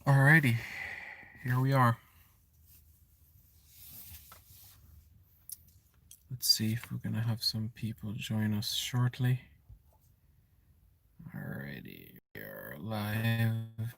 Alrighty, here we are. Let's see if we're gonna have some people join us shortly. Alrighty, we are live.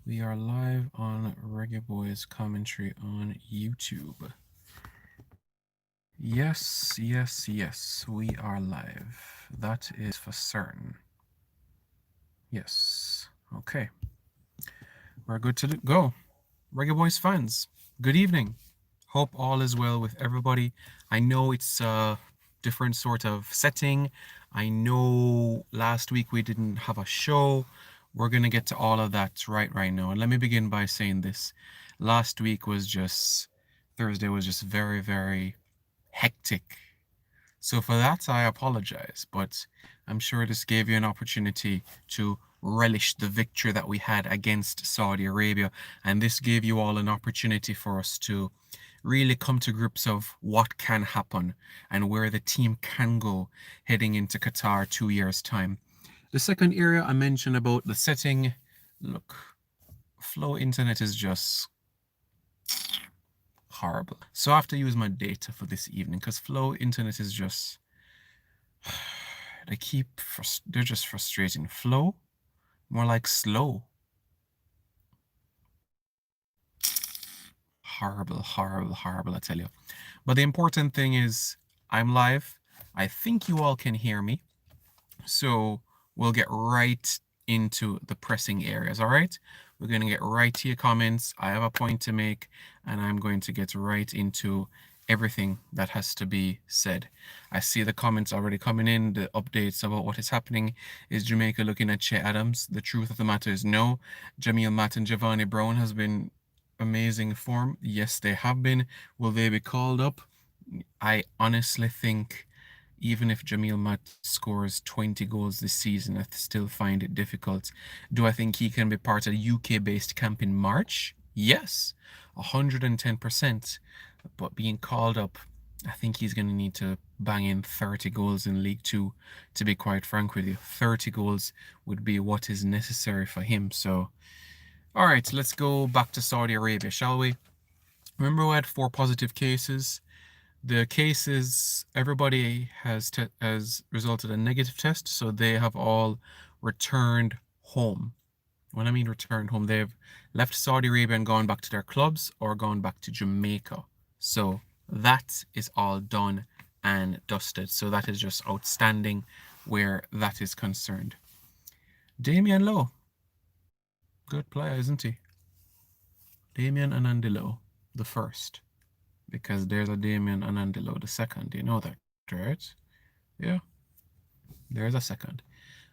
We are live on Reggae Boys Commentary on YouTube. Yes, we are live. That is for certain. Yes, okay. We're good to go. Reggae Boys fans, good evening. Hope all is well with everybody. I know it's a different sort of setting. I know last week we didn't have a show. We're going to get to all of that right now. And let me begin by saying this. Last week was just, Thursday was just very, very hectic. So for that, I apologize, but I'm sure this gave you an opportunity to relish the victory that we had against Saudi Arabia. And this gave you all an opportunity for us to really come to grips of what can happen and where the team can go heading into Qatar 2 years' time. The second area I mentioned about the setting, look, Flow Internet is just horrible. So I have to use my data for this evening because Flow Internet is just, they're just frustrating. Flow, more like slow. Horrible, I tell you. But the important thing is I'm live. I think you all can hear me. So we'll get right into the pressing areas, all right? We're going to get right to your comments. I have a point to make, and I'm going to get right into everything that has to be said. I see the comments already coming in, the updates about what is happening. Is Jamaica looking at Che Adams? The truth of the matter is no. Jamil Matt and Giovanni Brown has been amazing form. Yes, they have been. Will they be called up? I honestly think even if Jamil Matt scores 20 goals this season, I still find it difficult. Do I think he can be part of the UK-based camp in March? Yes, 110%. But being called up, I think he's going to need to bang in 30 goals in League Two, to be quite frank with you. 30 goals would be what is necessary for him. So, all right, let's go back to Saudi Arabia, shall we? Remember we had 4 positive cases. The cases, everybody has resulted in a negative test, so they have all returned home. When I mean returned home, they've left Saudi Arabia and gone back to their clubs or gone back to Jamaica. So that is all done and dusted. So that is just outstanding where that is concerned. Damien Lowe, good player, isn't he? Damien Anandilo, the first. Because there's a Damien Anandilo, the second. You know that, right? Yeah. There's a second.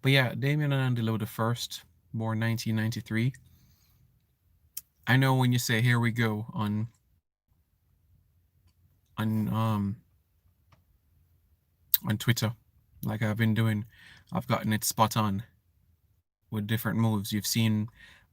But yeah, Damien Anandilo, the first, born 1993. I know when you say "here we go" on um on Twitter, like I've been doing, I've gotten it spot on with different moves. You've seen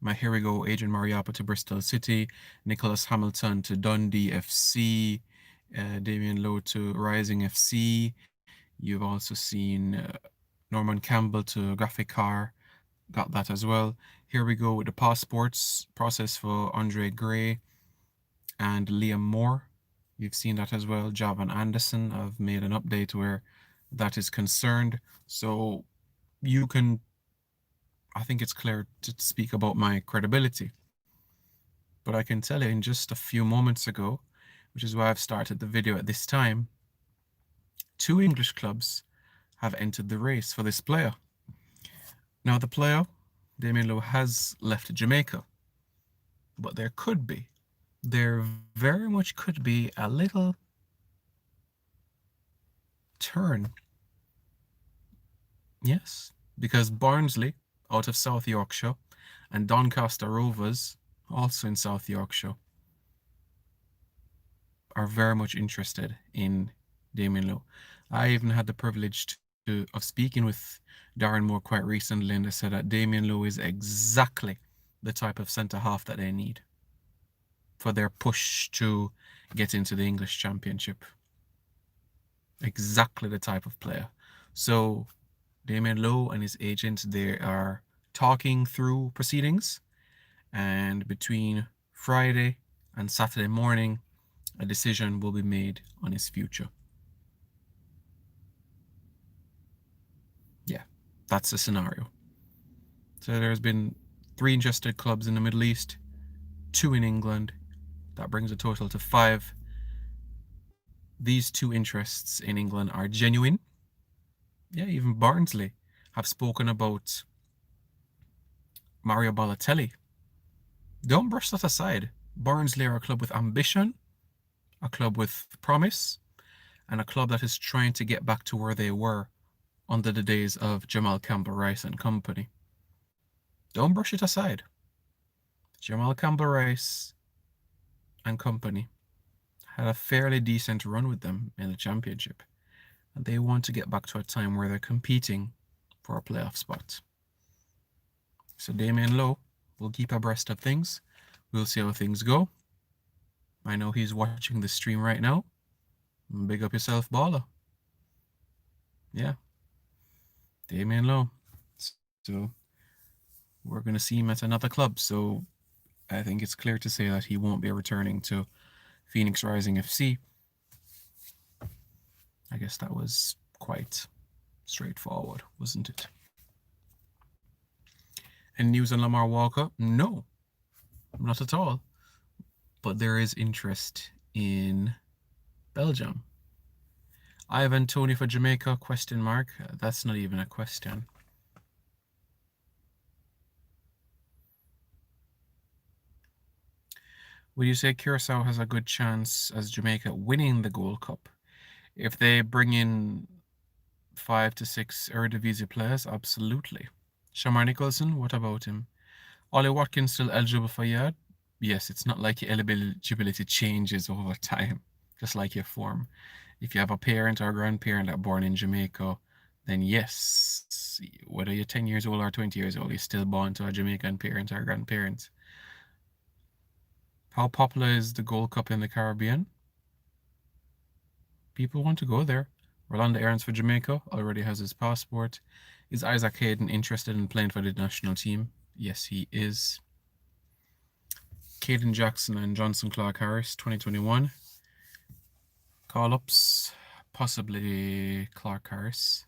my "here we go" Adrian Mariappa to Bristol City, Nicholas Hamilton to Dundee FC, Damien Lowe to Rising FC. You've also seen Norman Campbell to Graphic Car, got that as well. Here we go with the passports process for Andre Gray and Liam Moore. You've seen that as well. Javan Anderson, I've made an update where that is concerned. So you can, I think it's clear to speak about my credibility. But I can tell you in just a few moments ago, which is why I've started the video at this time, 2 English clubs have entered the race for this player. Now the player, Damien Lowe, has left Jamaica, but there very much could be a little turn. Yes, because Barnsley, out of South Yorkshire, and Doncaster Rovers, also in South Yorkshire, are very much interested in Damien Lowe. I even had the privilege of speaking with Darren Moore quite recently, and they said that Damien Lowe is exactly the type of centre half that they need for their push to get into the English Championship. Exactly the type of player. So Damien Lowe and his agent, they are talking through proceedings, and between Friday and Saturday morning, a decision will be made on his future. Yeah, that's the scenario. So there's been 3 interested clubs in the Middle East, 2 in England. That brings a total to 5. These 2 interests in England are genuine. Yeah, even Barnsley have spoken about Mario Balotelli. Don't brush that aside. Barnsley are a club with ambition, a club with promise, and a club that is trying to get back to where they were under the days of Jamal Campbell-Rice and company. Don't brush it aside. Jamal Campbell-Rice and company had a fairly decent run with them in the championship, and they want to get back to a time where they're competing for a playoff spot. So Damien Lowe will keep abreast of things. We'll see how things go. I know he's watching the stream right now. Big up yourself, baller. Yeah. Damien Lowe. So we're going to see him at another club. So I think it's clear to say that he won't be returning to Phoenix Rising FC. I guess that was quite straightforward, wasn't it? And news on Lamar Walker? No, not at all. But there is interest in Belgium. Ivan Toney for Jamaica? ? That's not even a question. Would you say Curacao has a good chance as Jamaica winning the Gold Cup? If they bring in 5 to 6 Eredivisie players, absolutely. Shamar Nicholson, what about him? Ollie Watkins still eligible for Yard? Yes, it's not like your eligibility changes over time, just like your form. If you have a parent or grandparent that are born in Jamaica, then yes, whether you're 10 years old or 20 years old, you're still born to a Jamaican parent or grandparent. How popular is the Gold Cup in the Caribbean? People want to go there. Rolando Aarons for Jamaica already has his passport. Is Isaac Hayden interested in playing for the national team? Yes, he is. Caden Jackson and Johnson Clark Harris, 2021. Call-ups, possibly Clark Harris.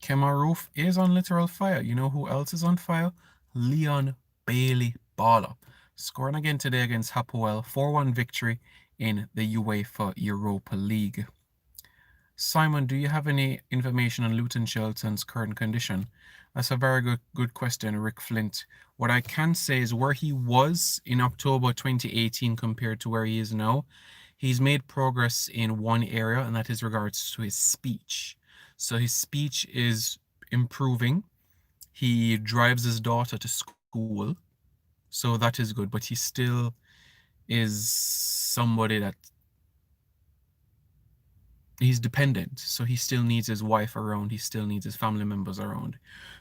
Kemar Roof is on literal fire. You know who else is on fire? Leon Bailey Baller. Scoring again today against Hapoel. 4-1 victory in the UEFA Europa League. Simon, do you have any information on Luton Shelton's current condition? That's a very good question, Rick Flint. What I can say is where he was in October 2018 compared to where he is now, he's made progress in one area, and that is regards to his speech. So his speech is improving. He drives his daughter to school, so that is good, but he still is somebody that he's dependent, so he still needs his wife around, he still needs his family members around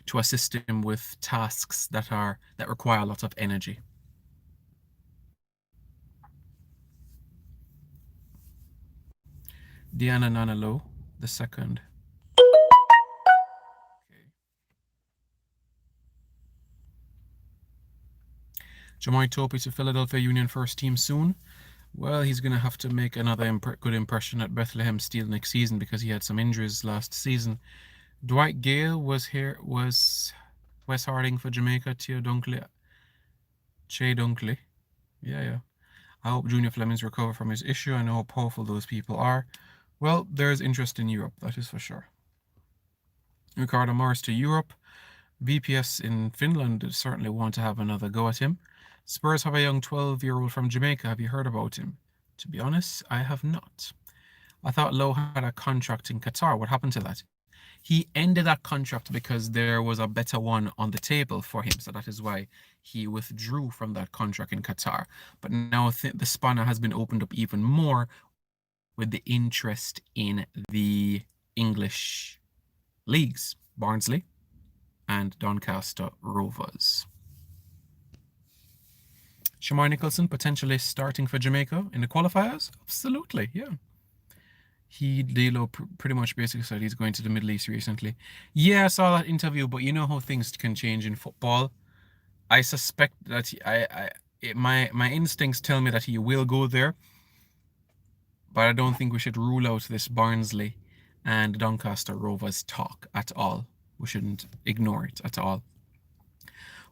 to assist him with tasks that require a lot of energy. Diana Nanalo, the second. Okay. Jamai Topi to Philadelphia Union first team soon. Well, he's going to have to make another good impression at Bethlehem Steel next season because he had some injuries last season. Dwight Gale was Wes Harding for Jamaica, Che Dunkley. Yeah. I hope Junior Flemings recover from his issue. I know how powerful those people are. Well, there's interest in Europe, that is for sure. Ricardo Morris to Europe. VPS in Finland certainly want to have another go at him. Spurs have a young 12-year-old from Jamaica. Have you heard about him? To be honest, I have not. I thought Lowe had a contract in Qatar. What happened to that? He ended that contract because there was a better one on the table for him. So that is why he withdrew from that contract in Qatar. But now the spanner has been opened up even more with the interest in the English leagues, Barnsley and Doncaster Rovers. Shamar Nicholson potentially starting for Jamaica in the qualifiers? Absolutely, yeah. D'Lo pretty much basically said he's going to the Middle East recently. Yeah, I saw that interview, but you know how things can change in football. I suspect that my instincts tell me that he will go there, but I don't think we should rule out this Barnsley and Doncaster Rovers talk at all. We shouldn't ignore it at all.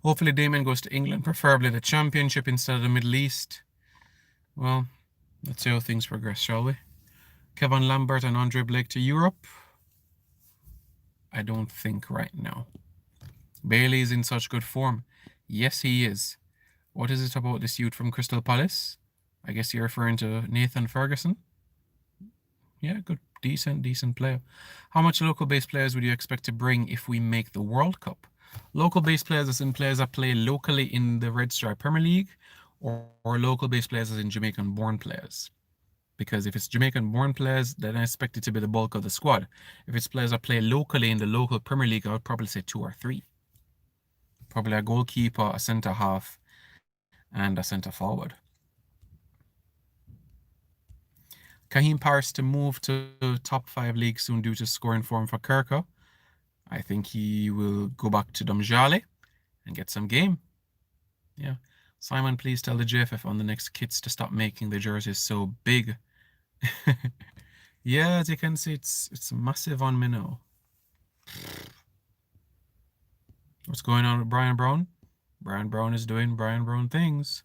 Hopefully Damien goes to England, preferably the Championship instead of the Middle East. Well, let's see how things progress, shall we? Kevin Lambert and Andre Blake to Europe? I don't think right now. Bailey is in such good form. Yes, he is. What is it about this youth from Crystal Palace? I guess you're referring to Nathan Ferguson? Yeah, good, decent player. How much local-based players would you expect to bring if we make the World Cup? Local-based players as in players that play locally in the Red Stripe Premier League, or local-based players as in Jamaican-born players? Because if it's Jamaican-born players, then I expect it to be the bulk of the squad. If it's players that play locally in the local Premier League, I would probably say 2 or 3. Probably a goalkeeper, a centre-half, and a centre-forward. Kaheem Paris to move to top 5 league soon due to scoring form for Kirko. I think he will go back to Domjale and get some game. Yeah. Simon, please tell the JFF on the next kits to stop making the jerseys so big. Yeah, as you can see, it's massive on me now. What's going on with Brian Brown? Brian Brown is doing Brian Brown things.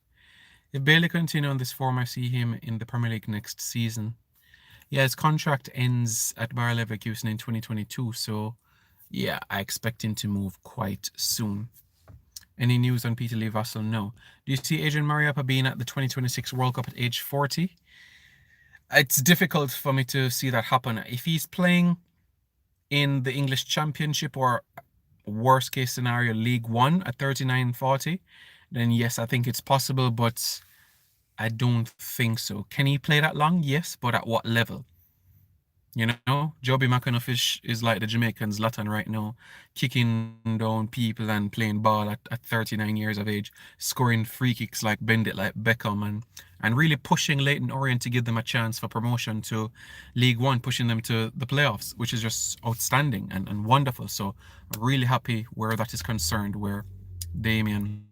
If Bailey continues on this form, I see him in the Premier League next season. Yeah, his contract ends at Bayer Leverkusen in 2022, so yeah, I expect him to move quite soon. Any news on Peter Lee Vassell? No. Do you see Adrian Mariappa being at the 2026 World Cup at age 40? It's difficult for me to see that happen. If he's playing in the English Championship or worst case scenario League One at 39-40, then yes, I think it's possible, but I don't think so. Can he play that long? Yes, but at what level? You know, Joby McAnuff is like the Jamaicans Zlatan right now, kicking down people and playing ball at 39 years of age, scoring free kicks like Bend It like Beckham, and really pushing Leyton Orient to give them a chance for promotion to League One, pushing them to the playoffs, which is just outstanding and wonderful. So I'm really happy where that is concerned, where Joby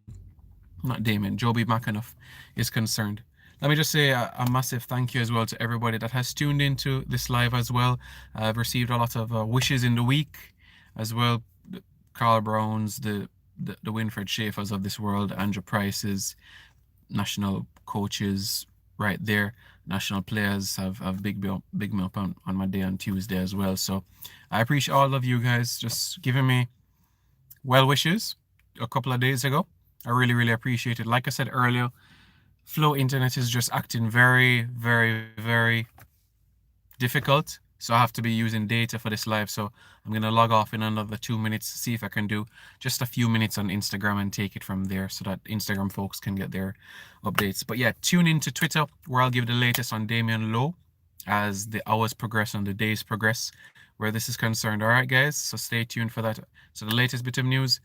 McAnuff is concerned. Let me just say a massive thank you as well to everybody that has tuned into this live as well. I've received a lot of wishes in the week as well. The Carl Browns, the Winfred Schaefers of this world, Andrew Price's, national coaches right there, national players have big me up on my day on Tuesday as well. So I appreciate all of you guys just giving me well wishes a couple of days ago. I really appreciate it. Like I said earlier, Flow Internet is just acting very difficult. So I have to be using data for this live. So I'm going to log off in another 2 minutes, see if I can do just a few minutes on Instagram and take it from there so that Instagram folks can get their updates. But yeah, tune in to Twitter where I'll give the latest on Damien Lowe as the hours progress and the days progress where this is concerned. All right, guys. So stay tuned for that. So the latest bit of news,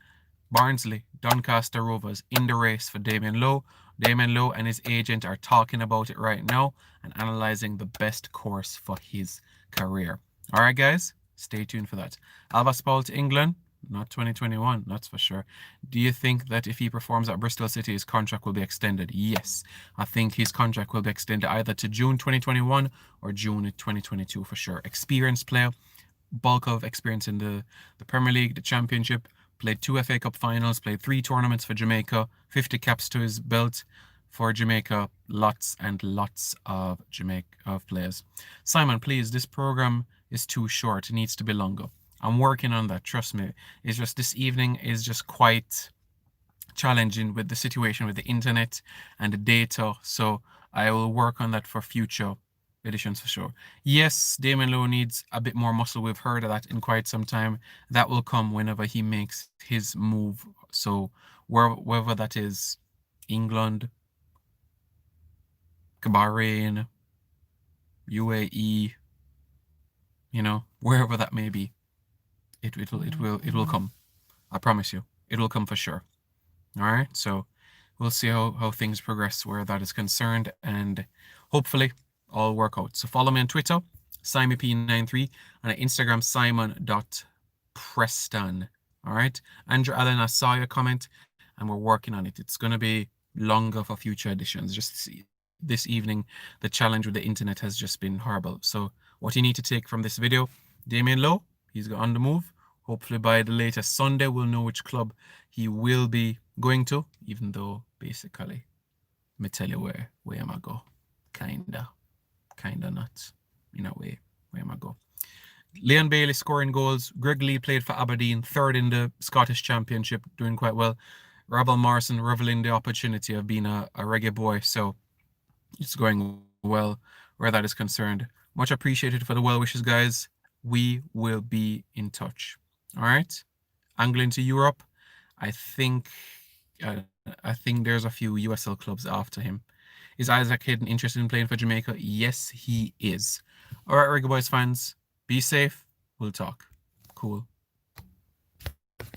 Barnsley, Doncaster Rovers in the race for Damien Lowe. Damien Lowe and his agent are talking about it right now and analyzing the best course for his career. All right, guys, stay tuned for that. Alvas Paul to England, not 2021, that's for sure. Do you think that if he performs at Bristol City, his contract will be extended? Yes, I think his contract will be extended either to June 2021 or June 2022 for sure. Experienced player, bulk of experience in the Premier League, the Championship, played 2 FA Cup finals, played 3 tournaments for Jamaica, 50 caps to his belt for Jamaica, lots and lots of players. Simon, please, this program is too short. It needs to be longer. I'm working on that, trust me. It's just this evening is just quite challenging with the situation with the internet and the data. So I will work on that for future editions for sure. Yes, Damien Lowe needs a bit more muscle. We've heard of that in quite some time. That will come whenever he makes his move. So wherever that is, England, Bahrain, UAE, you know, wherever that may be, it will come. I promise you, it will come for sure. All right, so we'll see how things progress where that is concerned, and hopefully all work out. So follow me on Twitter SimyP93, and at Instagram, simon.preston. All right. Andrew Allen, I saw your comment and we're working on it. It's going to be longer for future editions. This evening, the challenge with the internet has just been horrible. So, what you need to take from this video, Damien Lowe, he's on the move. Hopefully, by the latest Sunday, we'll know which club he will be going to, even though basically, me tell you where am I go. Kinda not in a way. Where am I go? Leon Bailey scoring goals. Greg Lee played for Aberdeen, third in the Scottish Championship, doing quite well. Rabel Morrison reveling the opportunity of being a reggae boy. So it's going well where that is concerned. Much appreciated for the well wishes, guys. We will be in touch. All right. Angling to Europe. I think uh, I think there's a few USL clubs after him. Is Isaac Hayden interested in playing for Jamaica? Yes, he is. All right, Reggae Boys fans, be safe. We'll talk. Cool.